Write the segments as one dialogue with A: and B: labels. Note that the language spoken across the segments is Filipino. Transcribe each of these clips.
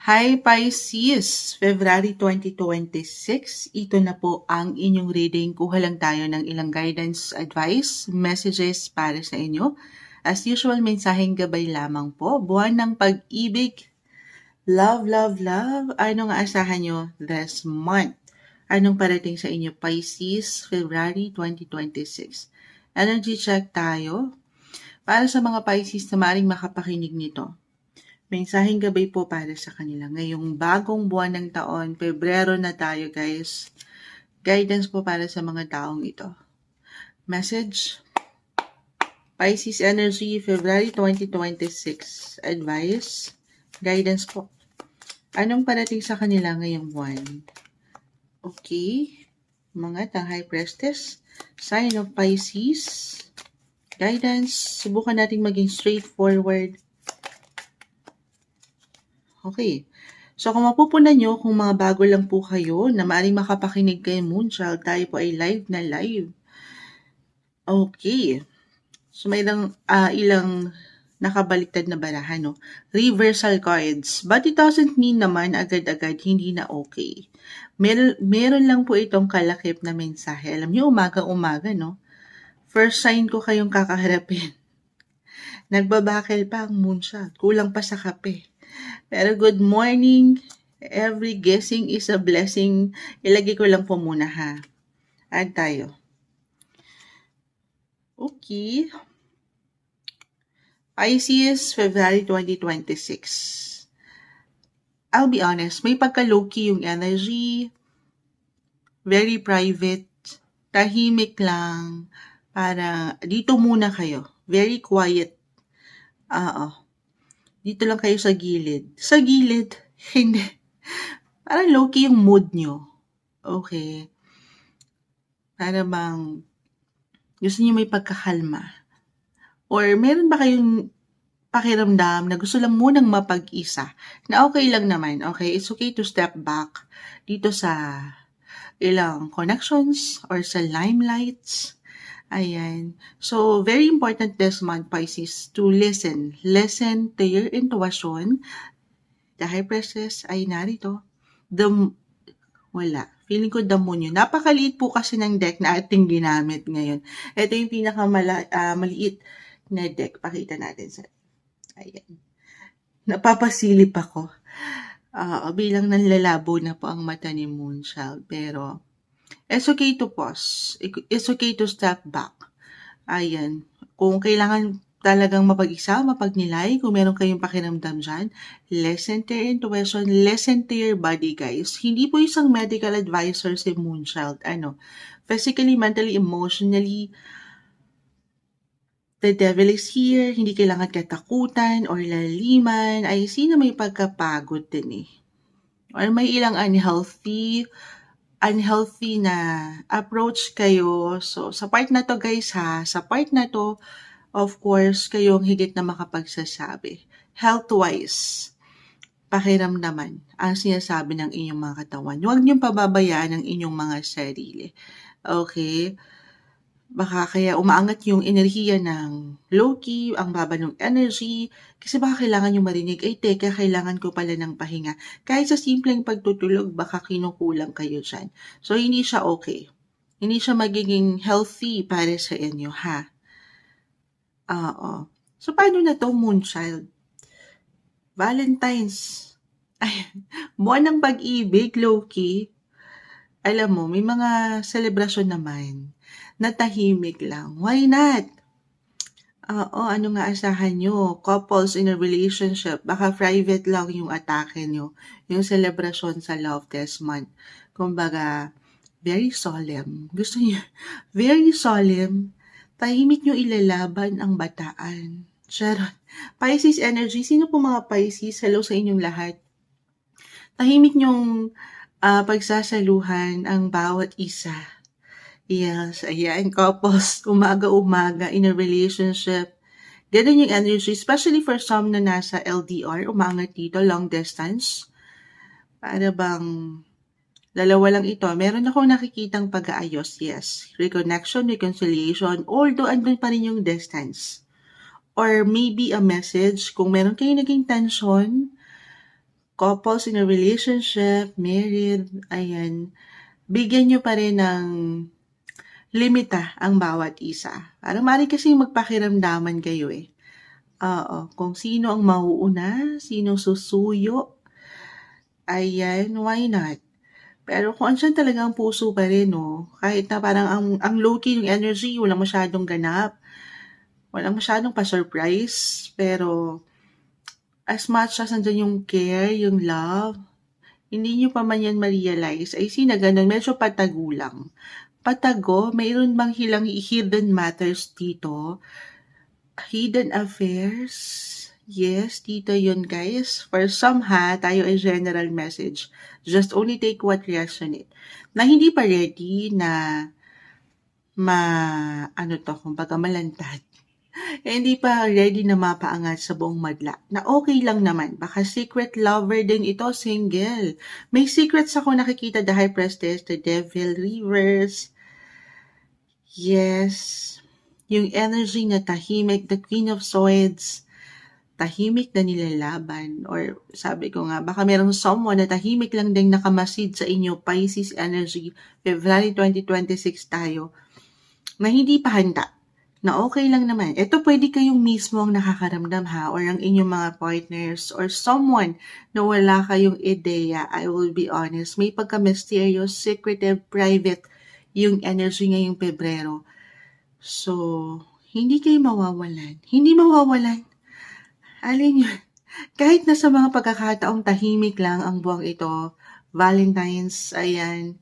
A: Hi Pisces, February 2026. Ito na po ang inyong reading. Kuha lang tayo ng ilang guidance, advice, messages para sa inyo. As usual, mensaheng gabay lamang po. Buwan ng pag-ibig. Love, love, love. Anong aasahan nyo this month? Anong parating sa inyo, Pisces, February 2026? Energy check tayo. Para sa mga Pisces na maaaring makapakinig nito, mensaheng gabay po para sa kanila. Ngayong bagong buwan ng taon, Pebrero na tayo guys. Guidance po para sa mga taong ito. Message, Pisces Energy, February 2026. Advice, guidance po. Anong parating sa kanila ngayong buwan? Okay. Mga High Priestess, sign of Pisces. Guidance, subukan nating maging straightforward. Okay. So kung mapupunan nyo, kung mga bago lang po kayo na maaaring makapakinig kay Moonchild, tayo po ay live na live. Okay. So may ilang nakabaliktad na barahan, no? Reversal cards. But it doesn't mean naman agad-agad hindi na okay. Meron lang po itong kalakip na mensahe. Alam niyo, umaga-umaga, no? First sign ko kayong kakaharapin. Nagbabakil pa ang Moonchild. Kulang pa sa kape. Pero good morning. Every guessing is a blessing. Ilagay ko lang po muna ha. Add tayo. Okay. Pisces, February 2026. I'll be honest, may pagka-low-key yung energy. Very private. Tahimik lang. Para dito muna kayo. Very quiet. Dito lang kayo sa gilid. Sa gilid, hindi. Parang low-key yung mood nyo. Okay. Para bang gusto niyo may pagkakalma. Or meron ba kayong pakiramdam na gusto lang munang mapag-isa? Na okay lang naman. Okay, it's okay to step back dito sa ilang connections or sa limelights. Ayan. So, very important this month, Pisces, to listen. Listen to your intuition. The High Priestess ay narito. Wala. Feeling ko the moon yun. Napakaliit po kasi ng deck na ating ginamit ngayon. Ito yung pinakamaliit na deck. Pakita natin sa... Ayan. Napapasilip ako. Bilang nanlalabo na po ang mata ni Moonchild. Pero, it's okay to pause. It's okay to step back. Ayan. Kung kailangan talagang mapag-isa, mapagnilay, kung meron kayong pakiramdam dyan, listen to your intuition, listen to your body, guys. Hindi po isang medical advisor si Moonchild. Physically, mentally, emotionally, the devil is here, hindi kailangan katakutan or laliman, ay sino may pagkapagod din eh. Or may ilang unhealthy na approach kayo. So, sa part na to guys sa part na to, of course, kayong higit na makapagsasabi. Health-wise, pakiramdaman ang sinasabi ng inyong mga katawan. Huwag niyong pababayaan ang inyong mga sarili. Okay? Baka kaya umaangat yung enerhiya ng low-key, ang baba ng energy, kasi baka kailangan nyo marinig, ay teka, kailangan ko pala ng pahinga. Kahit sa simpleng pagtutulog, baka kinukulang kayo dyan. So, hindi siya okay. Hindi siya magiging healthy para sa inyo, ha? Oo. So, paano na to, Moonchild? Valentine's. Ay, buwan ng pag-ibig, low-key. Alam mo, may mga selebrasyon naman na tahimik lang. Why not? Ano nga asahan nyo? Couples in a relationship, baka private lang yung atake nyo. Yung celebration sa love this month. Kumbaga, very solemn. Gusto niyo, very solemn. Tahimik nyo ilalaban ang bataan. Charot. Pisces energy. Sino po mga Pisces? Hello sa inyong lahat. Tahimik nyong pagsasaluhan ang bawat isa. Yes, ayan, couples, umaga-umaga in a relationship. Ganun yung energy, especially for some na nasa LDR, umangat dito, long distance. Para bang dalawa lang ito. Meron akong nakikitang pag-aayos, yes. Reconnection, reconciliation, although andun pa rin yung distance. Or maybe a message, kung meron kayong naging tension, couples in a relationship, married, ayan, bigyan nyo pa rin ng limita ang bawat isa. Para maaari kasi magpakiramdaman kayo eh. Oo, kung sino ang mauuna, sino susuyo, ayan, why not? Pero kung andyan talaga ang puso pa rin, no? Kahit na parang ang low-key yung energy, walang masyadong ganap, walang masyadong pa-surprise, pero as much as andyan yung care, yung love, hindi nyo pa man yan ma-realize, ay na ganun, medyo patago lang. Patago, mayroon bang hidden matters dito? Hidden affairs? Yes, dito yun guys. For some ha, tayo ay general message. Just only take what resonate. Na hindi pa ready na kumbaga malantad. Hindi pa ready na mapaangat sa buong madla. Na okay lang naman. Baka secret lover din ito, single. May secrets ako nakikita, the High Priestess, the Devil, Reverse. Yes. Yung energy na tahimik, the Queen of Swords, tahimik na nilalaban. Or sabi ko nga, baka merong someone na tahimik lang ding nakamasid sa inyo, Pisces energy, February 2026 tayo, na hindi pa handa, na okay lang naman. Ito pwede kayong mismo ang nakakaramdam ha, or ang inyong mga partners, or someone na wala kayong ideya. I will be honest, may pagka-mysterious, secretive, private yung energy ngayong Pebrero. So, hindi kayo mawawalan. Hindi mawawalan. Alin yun? Kahit na sa mga pagkakataong tahimik lang ang buwang ito, Valentine's, ayan,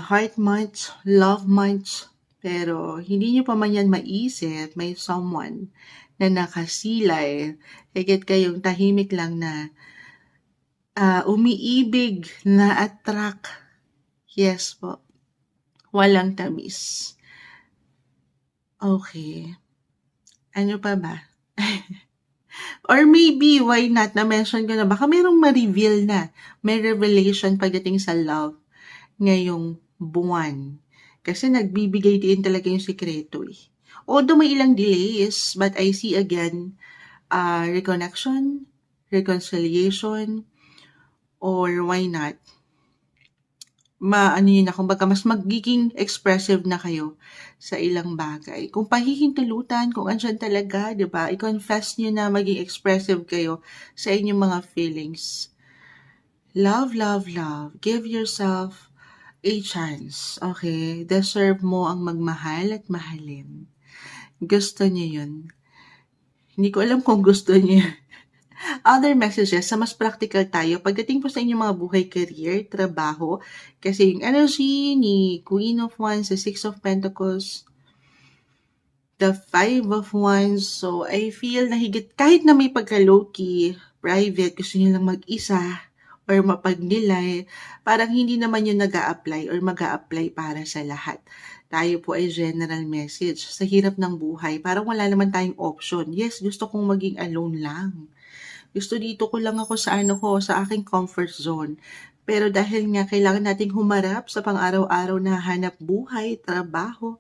A: heart month, love month, pero hindi nyo pa man yan maisip, may someone na nakasilay, higit kayong tahimik lang na umiibig, na attract. Yes po. Walang tamis. Okay. Ano pa ba? Or maybe, why not, na-mention ko na, baka merong ma-reveal na, may revelation pagdating sa love ngayong buwan. Kasi nagbibigay din talaga yung sikreto eh. Although may ilang delays, but I see again, reconnection, reconciliation, or why not, kumbaga mas magiging expressive na kayo sa ilang bagay. Kung pahihintulutan, kung andyan talaga, di ba, i-confess nyo na maging expressive kayo sa inyong mga feelings. Love, love, love. Give yourself a chance, okay? Deserve mo ang magmahal at mahalin. Gusto nyo yun. Hindi ko alam kung gusto nyo yun. Other messages, sa mas practical tayo, pagdating po sa inyong mga buhay, career, trabaho, kasi yung energy ni Queen of Wands, the Six of Pentacles, the Five of Wands, so I feel na higit, kahit na may pagka-low-key, private, gusto nyo lang mag-isa, or mapagnilay, parang hindi naman yun nag-a-apply or mag-a-apply para sa lahat. Tayo po ay general message. Sa hirap ng buhay, parang wala naman tayong option. Yes, gusto kong maging alone lang. Gusto dito ko lang ako sa sa aking comfort zone. Pero dahil nga kailangan nating humarap sa pang-araw-araw na hanap buhay, trabaho,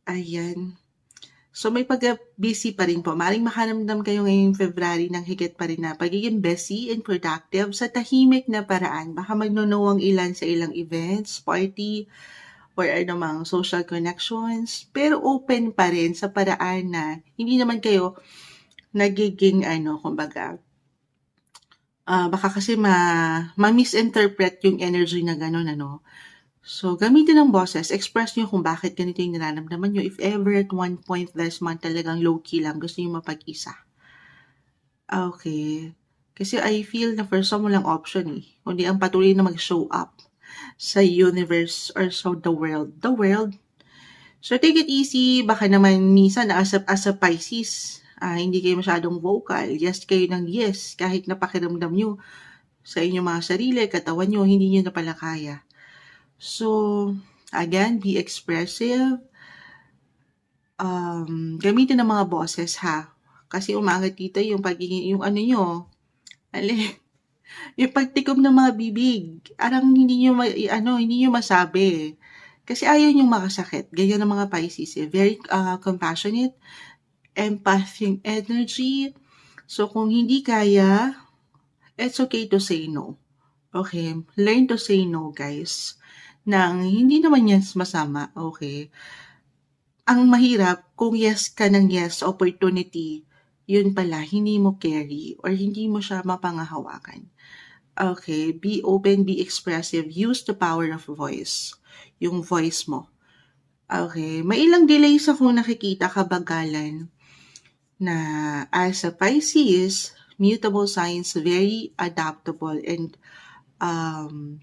A: ayan. So may pag-busy pa rin po. Maring makaramdam kayo ngayong February ng higit pa rin na pagiging busy and productive sa tahimik na paraan. Baka magnunuwang ilan sa ilang events, party, or anumang social connections. Pero open pa rin sa paraan na hindi naman kayo nagiging kumbaga, baka kasi ma-misinterpret yung energy na gano'n, So, gamitin ng boses, express nyo kung bakit ganito yung nararamdaman nyo. If ever at one point this month talagang low-key lang, gusto nyo mapag-isa. Okay. Kasi I feel na for some walang option eh. Kundi ang patuloy na mag-show up sa universe or so the world. The world. So, take it easy. Baka naman minsan as a Pisces, hindi kayo masyadong vocal. Yes kayo ng yes. Kahit napakiramdam nyo sa inyong mga sarili, katawan nyo, hindi nyo na pala kaya. So, again, be expressive. Gamitin ng mga boses ha. Kasi umangat dito yung pagiging, yung yung pagtikom ng mga bibig. Arang hindi nyo masabi. Kasi ayaw nyong makasakit. Ganyan ang mga Pisces eh. Very compassionate, empathic energy. So, kung hindi kaya, It's okay to say no. Okay? Learn to say no, guys. Nang hindi naman yan masama, okay? Ang mahirap kung yes ka ng yes sa opportunity, yun pala hindi mo carry or hindi mo siya mapangahawakan. Okay, be open, be expressive, use the power of voice. Yung voice mo. Okay, may ilang delays akong nakikita kabagalan na as a Pisces, mutable signs, very um,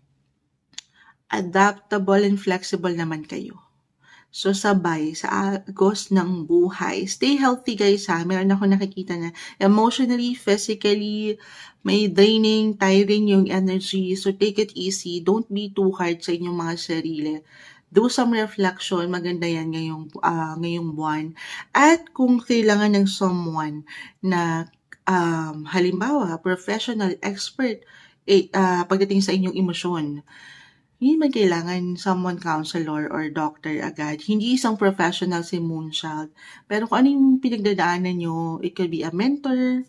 A: adaptable and flexible naman kayo. So, sabay sa agos ng buhay. Stay healthy, guys, ha. Meron ako nakikita na emotionally, physically, may draining, tiring yung energy. So, take it easy. Don't be too hard sa inyong mga sarili. Do some reflection. Maganda yan ngayong buwan. At kung kailangan ng someone na halimbawa, professional, expert, pagdating sa inyong emosyon, hindi man kailangan someone counselor or doctor agad. Hindi isang professional si Moonchild. Pero kung ano yung pinagdadaanan nyo, it could be a mentor,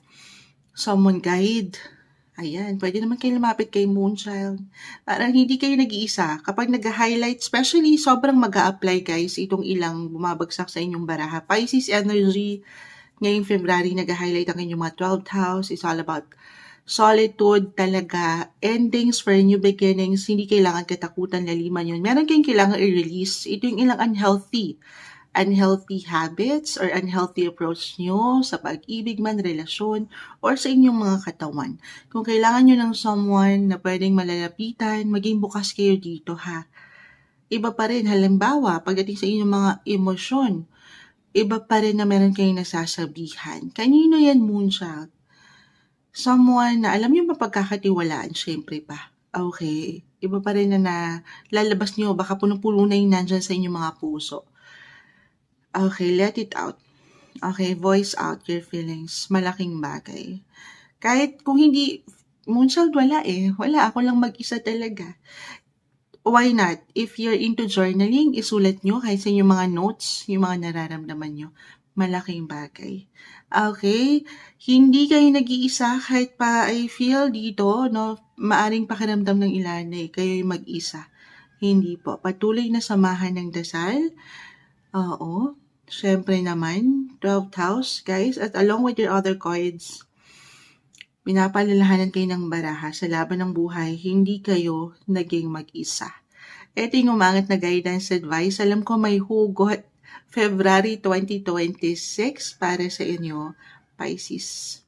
A: someone guide. Ayan, pwede naman kayo lumapit kay Moonchild. Parang hindi kayo nag-iisa. Kapag nag-highlight, especially sobrang mag-a-apply guys, itong ilang bumabagsak sa inyong baraha. Pisces energy, ngayong February, nag-highlight ang inyong mga 12th house. It's all about solitude talaga, endings for new beginnings, hindi kailangan katakutan, laliman yun. Meron kayong kailangan i-release. Ito yung ilang unhealthy habits or unhealthy approach nyo sa pag-ibig man, relasyon, or sa inyong mga katawan. Kung kailangan nyo ng someone na pwedeng malalapitan, maging bukas kayo dito ha. Iba pa rin, halimbawa, pagdating sa inyong mga emosyon, iba pa rin na meron kayong nasasabihan. Kanino yan, Moonchild? Someone na alam niyo mapagkakatiwalaan siyempre pa. Okay. Iba pa rin na lalabas niyo, baka punong-puno na yung nandyan sa inyong mga puso. Okay, let it out. Okay, voice out your feelings. Malaking bagay. Kahit kung hindi, Moonchild, wala eh. Wala, ako lang mag-isa talaga. Why not? If you're into journaling, isulat nyo kahit sa inyong mga notes, yung mga nararamdaman nyo. Malaking bagay. Okay? Hindi kayo nag-iisa kahit pa I feel dito, no? Maaring pakiramdam ng ilan eh, kayo'y mag-isa. Hindi po. Patuloy na samahan ng dasal. Oo. Siyempre naman, 12th house, guys. At along with your other cards, pinapalalahanan kayo ng baraha sa laban ng buhay, hindi kayo naging mag-isa. Ito yung umangat na guidance advice. Alam ko may hugot February 2026 para sa inyo, Pisces.